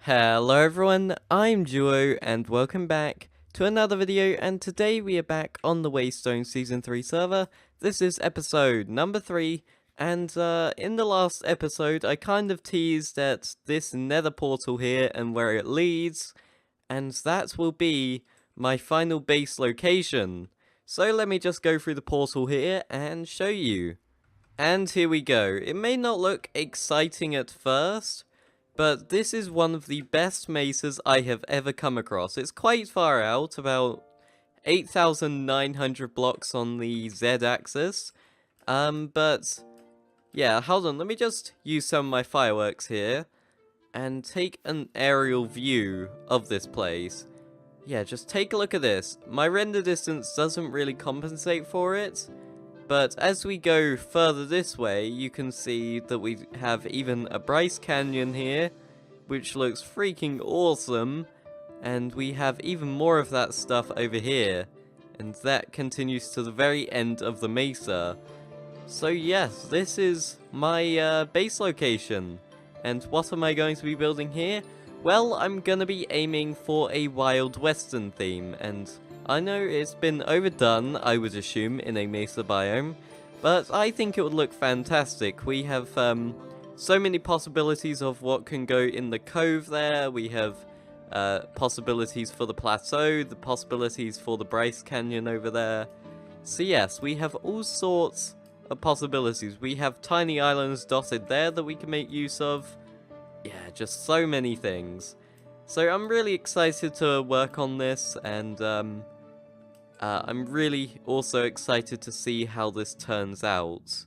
Hello everyone, I'm Duo and welcome back to another video, and today we are back on the Waystone Season 3 server. This is episode number 3, and in the last episode I kind of teased at this nether portal here and where it leads, and that will be my final base location. So let me just go through the portal here and show you. And here we go. It may not look exciting at first, but this is one of the best mesas I have ever come across. It's quite far out, about 8,900 blocks on the Z-axis. But yeah, hold on, let me just use some of my fireworks here and take an aerial view of this place. Yeah, just take a look at this. My render distance doesn't really compensate for it, but as we go further this way, you can see that we have even a Bryce Canyon here, which looks freaking awesome, and we have even more of that stuff over here, and that continues to the very end of the mesa. So yes, this is my base location, and what am I going to be building here? Well, I'm gonna be aiming for a Wild Western theme, and I know it's been overdone, I would assume, in a mesa biome, but I think it would look fantastic. We have so many possibilities of what can go in the cove there. We have possibilities for the plateau, the possibilities for the Bryce Canyon over there. So yes, we have all sorts of possibilities. We have tiny islands dotted there that we can make use of. Yeah, just so many things. So I'm really excited to work on this, and I'm really also excited to see how this turns out.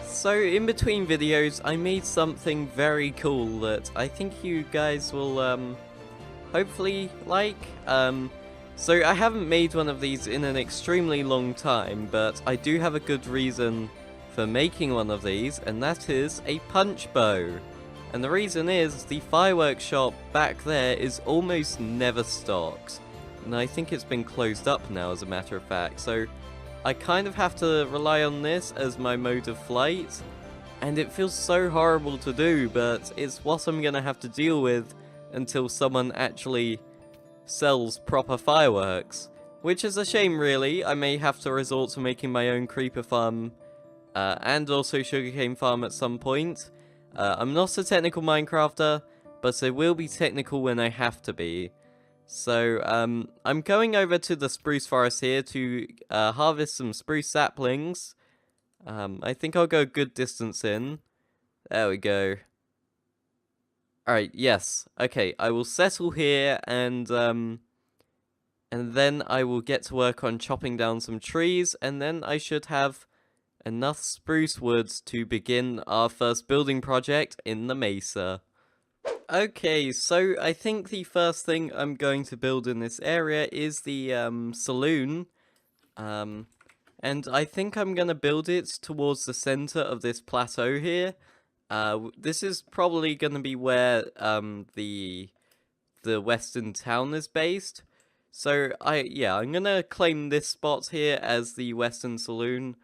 So in between videos, I made something very cool that I think you guys will hopefully like. So I haven't made one of these in an extremely long time, but I do have a good reason for making one of these, and that is a punch bow. And the reason is, the fireworks shop back there is almost never stocked. And I think it's been closed up now, as a matter of fact, so I kind of have to rely on this as my mode of flight. And it feels so horrible to do, but it's what I'm gonna have to deal with until someone actually sells proper fireworks, which is a shame really. I may have to resort to making my own creeper farm and also sugarcane farm at some point. I'm not a technical Minecrafter, but I will be technical when I have to be. So I'm going over to the spruce forest here to harvest some spruce saplings. I think I'll go a good distance in. There we go. Alright, yes. Okay, I will settle here, and then I will get to work on chopping down some trees, and then I should have enough spruce woods to begin our first building project in the mesa. Okay, so I think the first thing I'm going to build in this area is the saloon. And I think I'm gonna build it towards the center of this plateau here. This is probably going to be where the western town is based. So I'm going to claim this spot here as the Western Saloon,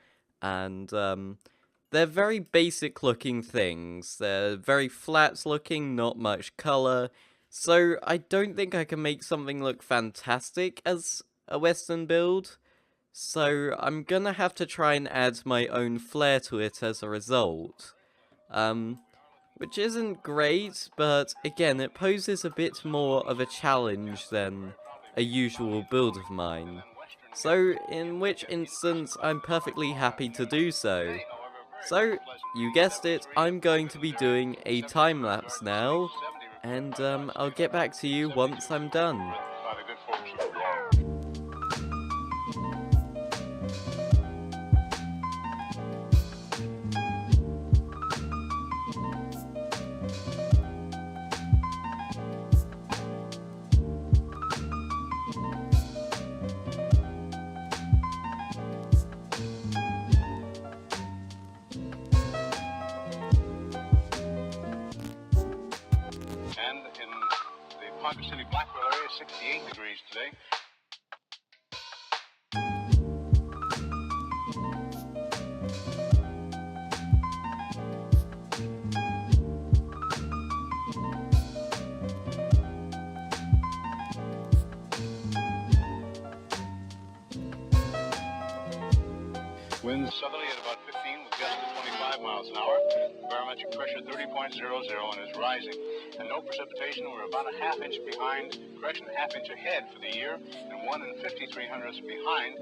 and they're very basic looking things. They're very flat looking, not much color. So I don't think I can make something look fantastic as a Western build. So I'm going to have to try and add my own flair to it as a result. Which isn't great, but again, it poses a bit more of a challenge than a usual build of mine. So, in which instance, I'm perfectly happy to do so. So, you guessed it, I'm going to be doing a time-lapse now, and I'll get back to you once I'm done. Ponca City, Blackwell area, 68 degrees today. Winds southerly at about 15 with gusts of 25 miles an hour. Barometric pressure 30.00 and is rising. And no precipitation. We're about a half inch behind, correction, a half inch ahead for the year, and 1 5300ths behind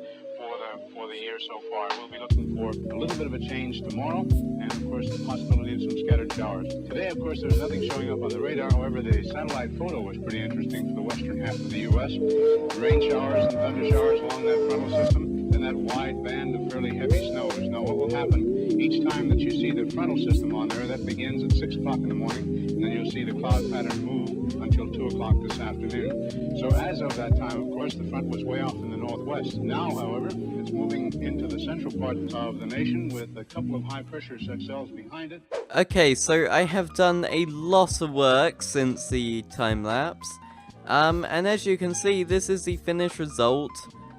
for the year so far. We'll be looking for a little bit of a change tomorrow, and of course the possibility of some scattered showers. Today, of course, there's nothing showing up on the radar. However, the satellite photo was pretty interesting for the western half of the U.S. Rain showers and thunder showers along that frontal system, and that wide band of fairly heavy snows. Now, what will happen each time that you see the frontal system on there, that begins at 6 o'clock in the morning, and then you'll see the cloud pattern move until 2 o'clock this afternoon. So as of that time, of course, the front was way off in the northwest. Now, however, it's moving into the central part of the nation with a couple of high-pressure cells behind it. Okay, so I have done a lot of work since the time-lapse. And as you can see, this is the finished result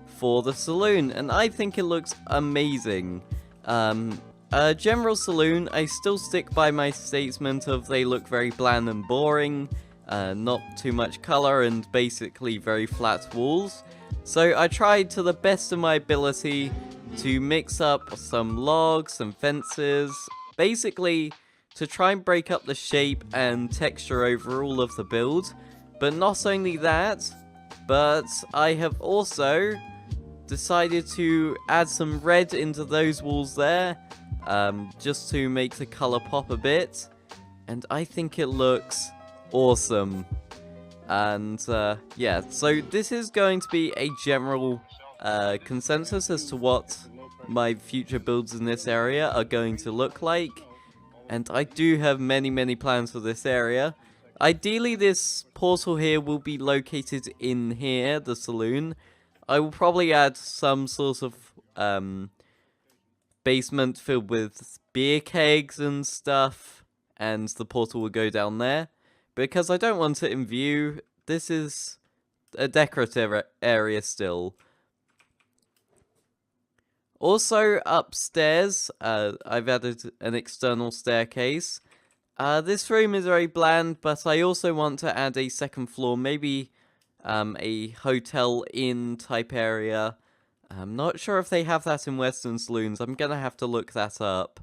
for the saloon, and I think it looks amazing. General saloon, I still stick by my statement of they look very bland and boring, not too much color, and basically very flat walls. So I tried to the best of my ability to mix up some logs, some fences, basically to try and break up the shape and texture overall of the build. But not only that, but I have also decided to add some red into those walls there, just to make the color pop a bit, and I think it looks awesome. And yeah, so this is going to be a general consensus as to what my future builds in this area are going to look like, and I do have many plans for this area. Ideally, this portal here will be located in here, the saloon. I will probably add some sort of basement filled with beer kegs and stuff, and the portal will go down there. Because I don't want it in view, this is a decorative area still. Also, upstairs, I've added an external staircase. This room is very bland, but I also want to add a second floor, maybe a hotel inn type area. I'm not sure if they have that in Western Saloons. I'm gonna have to look that up.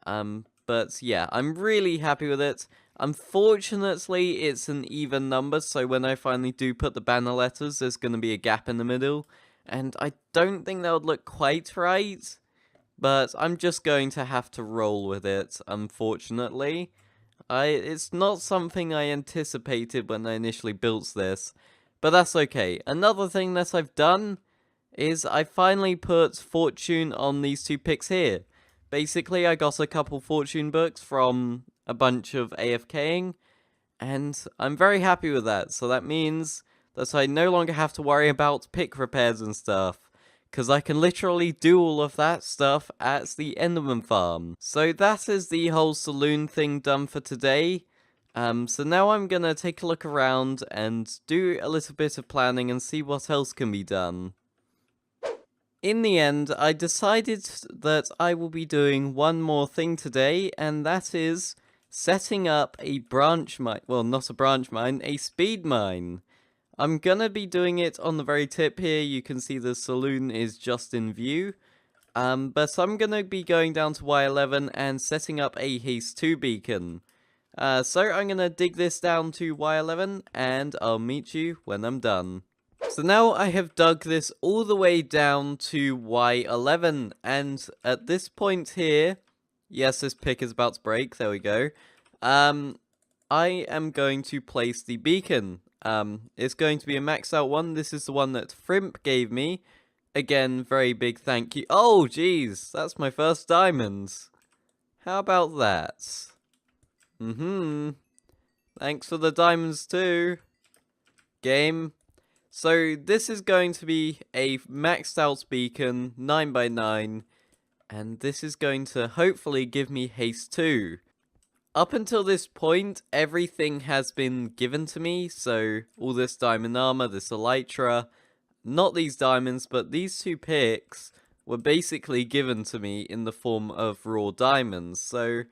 But yeah, I'm really happy with it. Unfortunately, it's an even number, so when I finally do put the banner letters, there's gonna be a gap in the middle. And I don't think that would look quite right. But I'm just going to have to roll with it, unfortunately. It's not something I anticipated when I initially built this, but that's okay. Another thing that I've done is I finally put fortune on these two pics here. Basically, I got a couple fortune books from a bunch of AFKing, and I'm very happy with that. So that means that I no longer have to worry about pick repairs and stuff, because I can literally do all of that stuff at the Enderman farm. So that is the whole saloon thing done for today. So now I'm gonna take a look around and do a little bit of planning and see what else can be done. In the end, I decided that I will be doing one more thing today, and that is setting up a branch mine. Well, not a branch mine, a speed mine. I'm gonna be doing it on the very tip here. You can see the saloon is just in view. But I'm gonna be going down to Y11 and setting up a Haste 2 beacon. So I'm gonna dig this down to Y11, and I'll meet you when I'm done. So now I have dug this all the way down to Y11, and at this point here, yes, this pick is about to break, there we go. I am going to place the beacon. It's going to be a maxed out one. This is the one that Frimp gave me. Again, very big thank you. Oh, jeez, that's my first diamond. How about that? Thanks for the diamonds too, game. So this is going to be a maxed out beacon, 9x9, and this is going to hopefully give me haste 2. up until this point, everything has been given to me. So all this diamond armor, this elytra, not these diamonds, but these 2 picks were basically given to me in the form of raw diamonds. So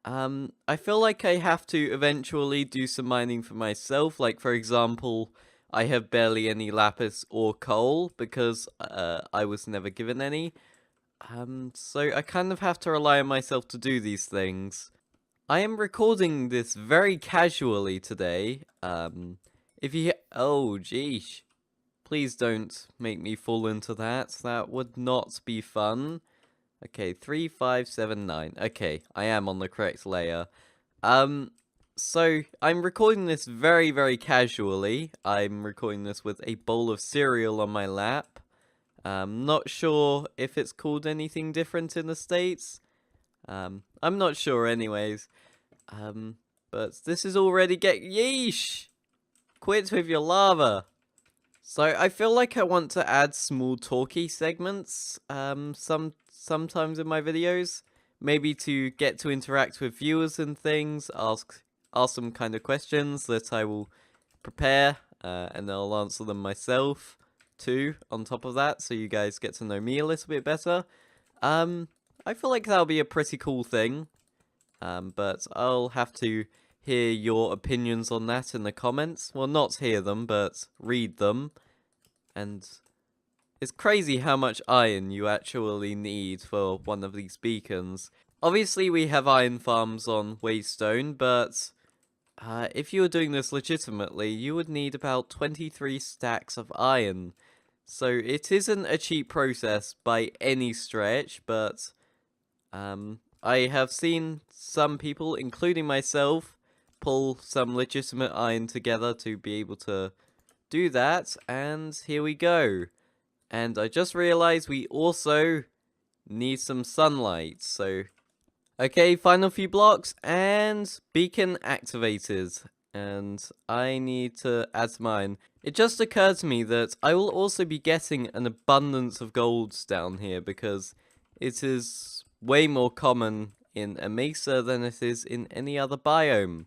I feel like I have to eventually do some mining for myself. Like, for example, I have barely any lapis or coal because I was never given any. So I kind of have to rely on myself to do these things. I am recording this very casually today. If you oh, geesh. Please don't make me fall into that. That would not be fun. Okay, 3, 5, 7, 9. Okay, I am on the correct layer. So I'm recording this very, very casually. I'm recording this with a bowl of cereal on my lap. Not sure if it's called anything different in the States. I'm not sure anyways. But this is already yeesh! Quit with your lava! So I feel like I want to add small talky segments, sometimes in my videos. Maybe to get to interact with viewers and things, ask some kind of questions that I will prepare, and I'll answer them myself, too, on top of that, so you guys get to know me a little bit better. I feel like that'll be a pretty cool thing, but I'll have to hear your opinions on that in the comments. Well, not hear them, but read them. And it's crazy how much iron you actually need for one of these beacons. Obviously, we have iron farms on Waystone, but if you were doing this legitimately, you would need about 23 stacks of iron. So it isn't a cheap process by any stretch, but I have seen some people, including myself, pull some legitimate iron together to be able to do that, and here we go. And I just realized we also need some sunlight, so okay, final few blocks, and beacon activated. And I need to add some iron. It just occurred to me that I will also be getting an abundance of golds down here, because it is way more common in a mesa than it is in any other biome,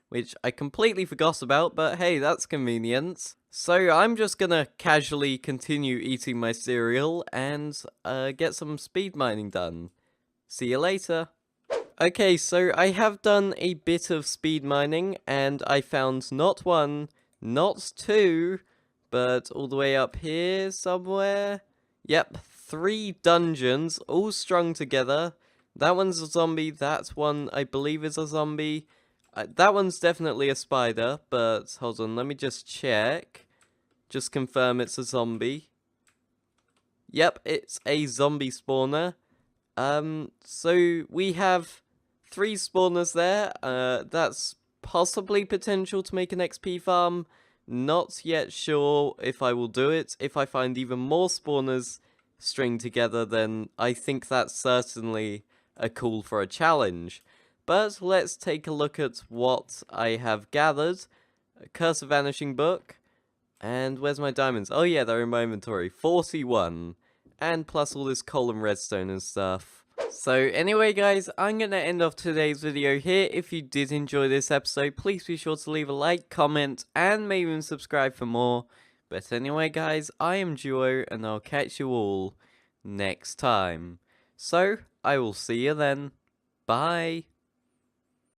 which I completely forgot about, but hey, that's convenient. So I'm just gonna casually continue eating my cereal and get some speed mining done. See you later. Okay, so I have done a bit of speed mining, and I found not 1, not 2, but all the way up here somewhere. Yep, 3 dungeons, all strung together. That one's a zombie, that one I believe is a zombie. That one's definitely a spider, but hold on, let me just check. Just confirm it's a zombie. Yep, it's a zombie spawner. So we have 3 spawners there. That's possibly potential to make an XP farm. Not yet sure if I will do it. If I find even more spawners stringed together, then I think that's certainly a call for a challenge. But let's take a look at what I have gathered. Curse of Vanishing Book. And where's my diamonds? Oh yeah, they're in my inventory. 41. And plus all this coal and redstone and stuff. So anyway guys, I'm going to end off today's video here. If you did enjoy this episode, please be sure to leave a like, comment, and maybe even subscribe for more. But anyway guys, I am Duo, and I'll catch you all next time. So, I will see you then. Bye.